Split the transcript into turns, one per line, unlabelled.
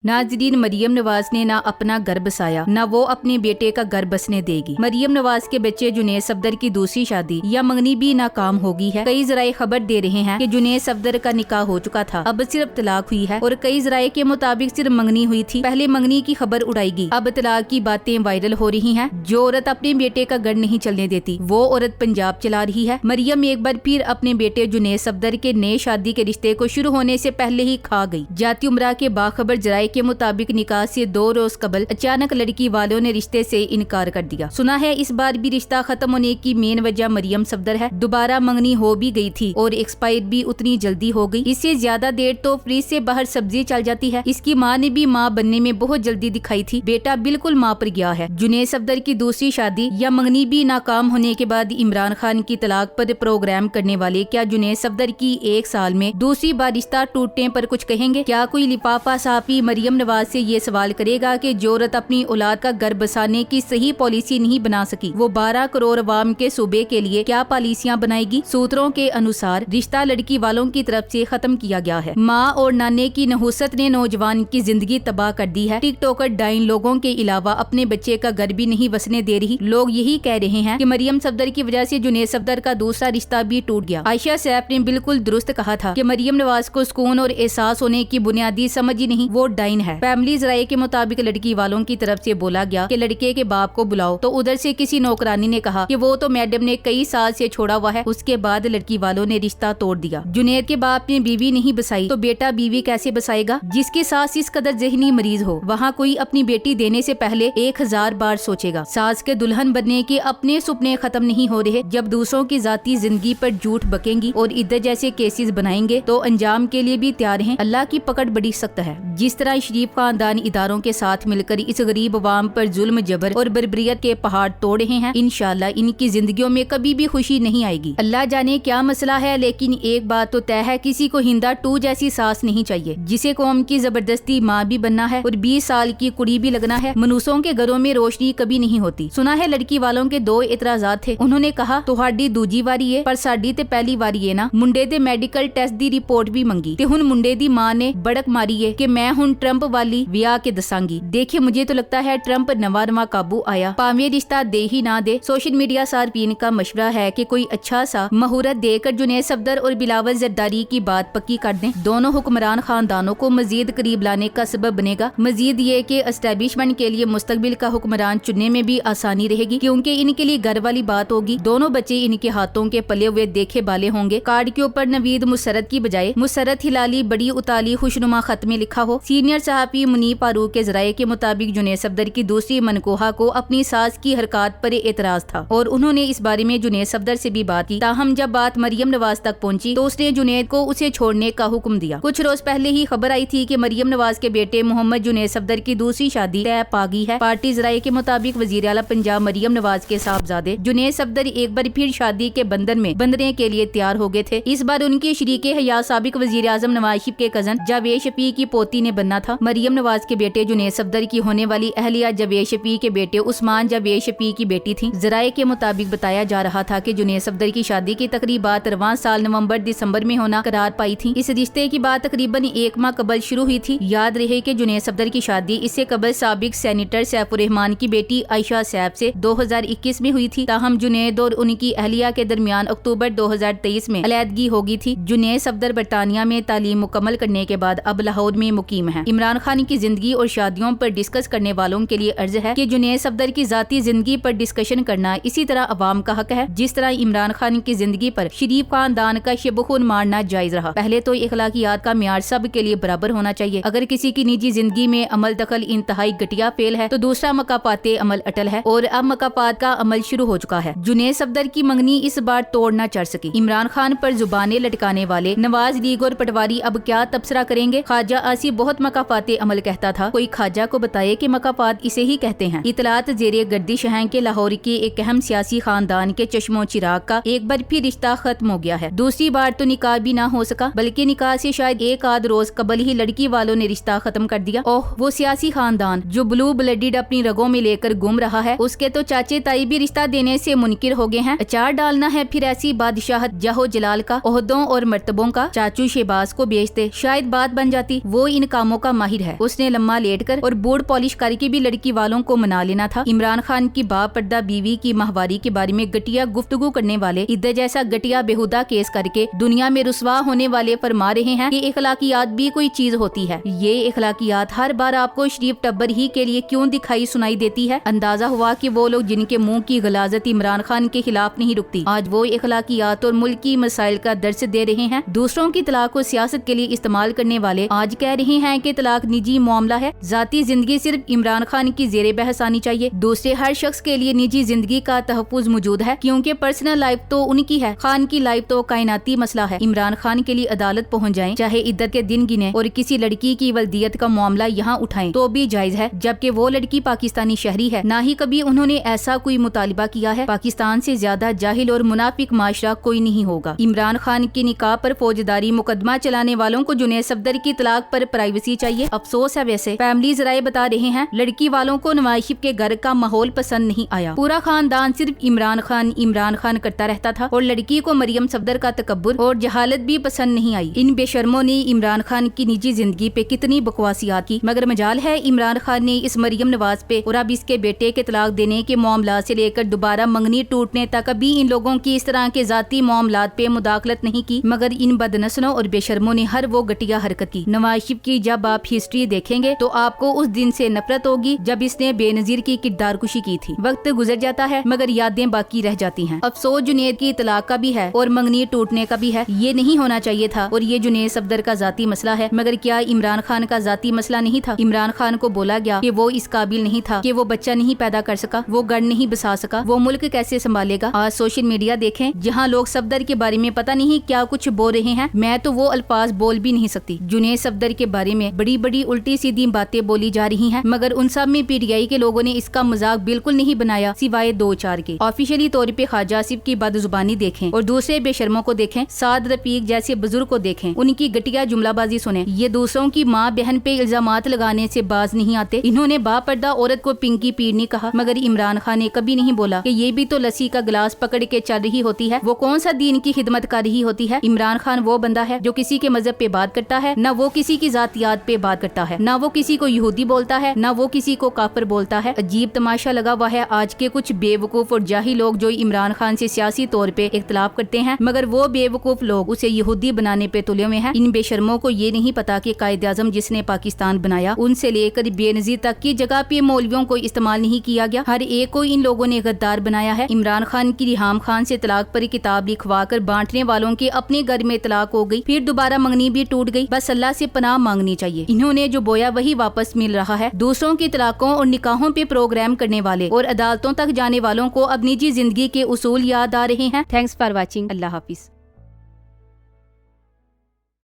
नाजरीन, मरियम नवाज ने ना अपना घर बसाया ना वो अपने बेटे का घर बसने देगी। मरियम नवाज के बच्चे जुनैद सफदर की दूसरी शादी या मंगनी भी नाकाम हो गई है। कई जराये खबर दे रहे हैं कि जुनैद सफदर का निकाह हो चुका था, अब सिर्फ तलाक हुई है और कई जराये के मुताबिक सिर्फ मंगनी हुई थी। पहले मंगनी की खबर उड़ाई गई, अब तलाक की बातें वायरल हो रही हैं। जो औरत अपने बेटे का घर नहीं चलने देती वो औरत पंजाब चला रही है। मरियम एक बार फिर अपने बेटे जुनैद सफदर के नए शादी के रिश्ते को शुरू होने से पहले ही खा गई। जाती उम्रा के बाखबर जराये के मुताबिक निकाह से 2 रोज कबल अचानक लड़की वालों ने रिश्ते से इनकार कर दिया। सुना है इस बार भी रिश्ता खत्म होने की मेन वजह मरियम सफदर है। दोबारा मंगनी हो भी गई थी और एक्सपायर भी उतनी जल्दी हो गई। इससे ज्यादा देर तो फ्रिज से बाहर सब्जी चल जाती है। इसकी माँ ने भी माँ बनने में बहुत जल्दी दिखाई थी। बेटा बिल्कुल माँ पर गया है। जुनैद सफदर की दूसरी शादी या मंगनी भी नाकाम होने के बाद इमरान खान की तलाक पर प्रोग्राम करने वाले क्या जुनैद सफदर की 1 साल में दूसरी बार रिश्ता टूटने पर कुछ कहेंगे? क्या कोई लिफाफा साफी मरियम नवाज से ये सवाल करेगा कि जो औरत अपनी औलाद का घर बसाने की सही पॉलिसी नहीं बना सकी वो 12 करोड़ अवाम के सूबे के लिए क्या पॉलिसियां बनाएगी? सूत्रों के अनुसार रिश्ता लड़की वालों की तरफ से खत्म किया गया है। माँ और नाने की नहुसत ने नौजवान की जिंदगी तबाह कर दी है। टिकटॉकर डाइन लोगों के अलावा अपने बच्चे का घर भी नहीं बसने दे रही। लोग यही कह रहे हैं कि मरियम सफदर की वजह से जुनैद सफदर का दूसरा रिश्ता भी टूट गया। आयशा सैफ ने बिल्कुल दुरुस्त कहा था कि मरियम नवाज को सुकून और एहसास होने की बुनियादी समझ ही नहीं, वो डाइन है। फैमिली जराये के मुताबिक लड़की वालों की तरफ से बोला गया कि लड़के के बाप को बुलाओ, तो उधर से किसी नौकरानी ने कहा कि वो तो मैडम ने कई साल से छोड़ा हुआ है। उसके बाद लड़की वालों ने रिश्ता तोड़ दिया। जुनैद के बाप ने बीवी नहीं बसाई तो बेटा बीवी कैसे बसाएगा? जिसकी सास इस कदर जहनी मरीज हो वहाँ कोई अपनी बेटी देने से पहले 1000 बार सोचेगा। सास के दुल्हन बनने के अपने सपने खत्म नहीं हो रहे। जब दूसरों की जाती जिंदगी पर झूठ बकेंगी और इधर जैसे केसेस बनाएंगे तो अंजाम के लिए भी तैयार हैं। अल्लाह की पकड़ बड़ी सख्त है। जिस तरह शरीफ खानदान इदारों के साथ मिलकर इस गरीब अवाम पर जुल्म जबर और बर्बरियत के पहाड़ तोड़ रहे हैं, इंशाल्लाह इनकी जिंदगियों में कभी भी खुशी नहीं आएगी। अल्लाह जाने क्या मसला है, लेकिन एक बात तो तय है, किसी को हिंदा 2 जैसी सास नहीं चाहिए जिसे कौम की जबरदस्ती माँ भी बनना है और 20 साल की कुड़ी भी लगना है। मनुष्यों के घरों में रोशनी कभी नहीं होती। सुना है लड़की वालों के 2 एतराजात थे। उन्होंने कहा तुहाडी दूजी वारी है पर साडी ते पहली वारी है ना। मुंडे दे मेडिकल टेस्ट दी रिपोर्ट भी मंगी ते हुन मुंडे दी माँ ने बड़क मारी है कि मैं हुन ट्रंप वाली विआह के दसांगी। देखिए मुझे तो लगता है ट्रंप नवा काबू आया, पावे रिश्ता दे ही ना दे। सोशल मीडिया सार्फिन का मशवरा है कि कोई अच्छा सा मुहूर्त देकर जुनैद सफदर और बिलावल जरदारी की बात पक्की कर दें। दोनों हुक्मरान खानदानों को मजीद करीब लाने का सबब बनेगा। मजीद ये कि एस्टेब्लिशमेंट के लिए मुस्तकबिल का हुक्मरान चुनने में भी आसानी रहेगी क्योंकि इनके लिए घर वाली बात होगी। दोनों बच्चे इनके हाथों के पले हुए देखे बाले होंगे। कार्ड के ऊपर नवीद मुसरत की बजाय मुसरत हिलाली बड़ी उताली खुशनुमा खत में लिखा हो। सीनियर सहाफी मुनीब फारूक के जराये के मुताबिक जुनैद सफदर की दूसरी मनकोहा को अपनी सास की हरकत पर एतराज था और उन्होंने इस बारे में जुनैद सफदर से भी बात की। ताहम जब बात मरियम नवाज तक पहुंची तो उसने जुनैद को उसे छोड़ने का हुक्म दिया। कुछ रोज पहले ही खबर आई थी कि मरियम नवाज के बेटे मोहम्मद जुनैद सफदर की दूसरी शादी तय पा गई है। पार्टी जराये के मुताबिक वजीर आला पंजाब मरियम नवाज के साहबजादे जुनैद सफदर एक बार फिर शादी के बंधन में बंधने के लिए तैयार हो गए थे। इस बार उनके शरीके हयात साबिक वजीर आजम नवाज शरीफ के कजन जावेद शफीक की पोती ने बनना था। मरियम नवाज के बेटे जुनैद सफदर की होने वाली अहलिया जावेद शफीक के बेटे उस्मान जावेद शफीक की बेटी थी। जराये के मुताबिक बताया जा रहा था कि जुनैद सफदर की शादी की तकरीबात रवां साल नवंबर दिसंबर में होना करार पाई थी। इस रिश्ते की बात तकरीबन 1 माह कबल शुरू हुई थी। याद रहे कि जुनैद सफदर की शादी इससे कबल साबिक सेनेटर सैफुर रहमान की बेटी आयशा सैफ से 2021 में हुई थी। ताहम जुनैद और उनकी अहलिया के दरमियान अक्टूबर 2023 में अलैदगी हो गई थी। जुनैद सफदर बरतानिया में तालीम मुकम्मल करने के बाद अब लाहौर में मुकीम है। इमरान खान की जिंदगी और शादियों पर डिस्कस करने वालों के लिए अर्ज है कि जुनैद सफदर की जाती जिंदगी पर डिस्कशन करना इसी तरह अवाम का हक है जिस तरह इमरान खान की जिंदगी पर शरीफ खानदान का शब-ए-खून मारना जायज रहा। पहले तो इखलाकियात का मियार सब के लिए बराबर होना चाहिए। अगर किसी की निजी जिंदगी में अमल दखल इंतहाई घटिया फेल है तो दूसरा मकापाते अमल अटल है और अब मकापात का अमल शुरू हो चुका है। जुनैद सफदर की मंगनी इस बार तोड़ न चढ़ सकी। इमरान खान पर जुबानें लटकाने वाले नवाज लीग और पटवारी अब क्या तबसरा करेंगे? ख्वाजा आसिफ बहुत मकापाते अमल कहता था, कोई ख्वाजा को बताए कि मकापात इसे ही कहते हैं। इतलात जेरे गर्दिश हैं कि लाहौर के एक अहम सियासी खानदान के चश्मो चिराग का एक बार फिर रिश्ता खत्म हो गया है। दूसरी बार तो निकाह भी ना हो सका बल्कि निकाह से शायद 1 आध रोज कबल ही लड़की वालों ने रिश्ता खत्म कर दिया। ओह वो सियासी खानदान जो ब्लू ब्लडेड अपनी रगों में लेकर घूम रहा है, उसके तो चाचे ताई भी रिश्ता देने से मुनकिर हो गए हैं। अचार डालना है फिर ऐसी बादशाहत जहो जलाल का, ओहदों और मर्तबों का। चाचू शहबाज को बेचते शायद बात बन जाती। वो इन कामों का का माहिर है। उसने लम्मा लेटकर और बोर्ड पॉलिश करके भी लड़की वालों को मना लेना था। इमरान खान की बापर्दा बीवी की माहवारी के बारे में घटिया गुफ्तगू करने वाले इद्दत जैसा घटिया बेहुदा केस करके दुनिया में रुसवा होने वाले फरमा रहे हैं कि इखलाकियात भी कोई चीज होती है। ये इखलाकियात हर बार आपको शरीफ टब्बर ही के लिए क्यों दिखाई सुनाई देती है? अंदाजा हुआ कि वो लोग जिनके मुंह की गलाजत इमरान खान के खिलाफ नहीं रुकती, आज वो इखलाकियात और मुल्की मसाइल का दर्स दे रहे हैं। दूसरों की तलाक को सियासत के लिए इस्तेमाल करने वाले आज कह रहे हैं कि तलाक निजी मामला है, जाती जिंदगी सिर्फ इमरान खान की जेरे बहस आनी चाहिए। दूसरे हर शख्स के लिए निजी जिंदगी का तहफ्फुज मौजूद है, क्योंकि पर्सनल लाइफ तो उनकी है, खान की लाइफ तो कायनाती मसला है। इमरान खान के लिए अदालत पहुंच जाएं, चाहे इद्दत के दिन गिने और किसी लड़की की वल्दियत का मामला यहाँ उठाएं तो भी जायज है, जबकि वो लड़की पाकिस्तानी शहरी है। ना ही कभी उन्होंने ऐसा कोई मुतालिबा किया है। पाकिस्तान से ज्यादा जाहिल और मुनाफिक माशरा कोई नहीं होगा। इमरान खान की निकाह पर फौजदारी मुकदमा चलाने वालों को जुनैद सफदर की तलाक पर प्राइवेसी चाहिए। अफसोस है वैसे फैमिलीज राय बता रहे हैं लड़की वालों को नवाज शरीफ के घर का माहौल पसंद नहीं आया। पूरा खानदान सिर्फ इमरान खान करता रहता था और लड़की को मरियम सफदर का तकब्बुर और जहालत भी पसंद नहीं आई। इन बेशर्मों ने इमरान खान की निजी जिंदगी पे कितनी बकवासियात की, मगर मजाल है इमरान खान ने इस मरियम नवाज पे और अब इसके बेटे के तलाक देने के मामला से लेकर दोबारा मंगनी टूटने तक कभी इन लोगों की इस तरह के जाती मामलात पे मुदाखलत नहीं की। मगर इन बदनस्लों और बेशर्मों ने हर वो घटिया हरकत की। नवाज शरीफ की जब आप हिस्ट्री देखेंगे तो आपको उस दिन से नफरत होगी जब इसने बेनजीर की किरदार कुशी की थी। वक्त गुजर जाता है मगर यादें बाकी रह जाती हैं। अफसोस जुनैद की तलाक का भी है और मंगनी टूटने का भी है। ये नहीं होना चाहिए था और ये जुनैद सफदर का जाती मसला है। मगर क्या इमरान खान का जाती मसला नहीं था? इमरान खान को बोला गया कि वो इस काबिल नहीं था, कि वो बच्चा नहीं पैदा कर सका, वो घर नहीं बसा सका, वो मुल्क कैसे संभालेगा। आज सोशल मीडिया देखें जहाँ लोग सफदर के बारे में पता नहीं क्या कुछ बोल रहे हैं। मैं तो वो अल्फाज बोल भी नहीं सकती। जुनैद सफदर के बारे में बड़ी बड़ी उल्टी सीधी बातें बोली जा रही हैं, मगर उन सब में पीटीआई के लोगों ने इसका मजाक बिल्कुल नहीं बनाया, सिवाय 2-4 के। ऑफिशियली तौर पे ख्वाजा आसिफ की बदजुबानी देखें और दूसरे बेशर्मों को देखें, साद रफीक जैसे बुजुर्ग को देखें, उनकी घटिया जुमलाबाजी सुने। ये दूसरों की माँ बहन पे इल्जामात लगाने से बाज नहीं आते। इन्होंने बापर्दा औरत को पिंकी पीरनी कहा, मगर इमरान खान ने कभी नहीं बोला कि ये भी तो लस्सी का गिलास पकड़ के चल रही होती है। वो कौन सा दीन की खिदमत कर रही होती है? इमरान खान वो बंदा है जो किसी के मजहब पे बात करता है, न वो किसी की जातियात पे बात करता है, न वो किसी को यहूदी बोलता है, न वो किसी को काफिर बोलता है। अजीब तमाशा लगा हुआ है आज के कुछ बेवकूफ और जाहिल लोग जो इमरान खान से सियासी तौर पे इख्तिलाफ करते हैं, मगर वो बेवकूफ लोग उसे यहूदी बनाने पे तुले हुए हैं। इन बेशर्मों को ये नहीं पता कि कायदे आज़म जिसने पाकिस्तान बनाया उनसे लेकर बेनजीर तक की जगह पे मौलवियों को इस्तेमाल नहीं किया गया। हर एक को इन लोगों ने गद्दार बनाया है। इमरान खान की रिहाम खान से तलाक पर किताब लिखवा कर बांटने वालों के अपने घर में तलाक हो गई, फिर दोबारा मंगनी भी टूट गई। बस अल्लाह से पनाह मांगनी चाहिए। इन्होंने जो बोया वही वापस मिल रहा है। दूसरों की तलाकों और निकाहों पे प्रोग्राम करने वाले और अदालतों तक जाने वालों को अब निजी जिंदगी के उसूल याद आ रहे हैं। Thanks for watching. Allah Hafiz.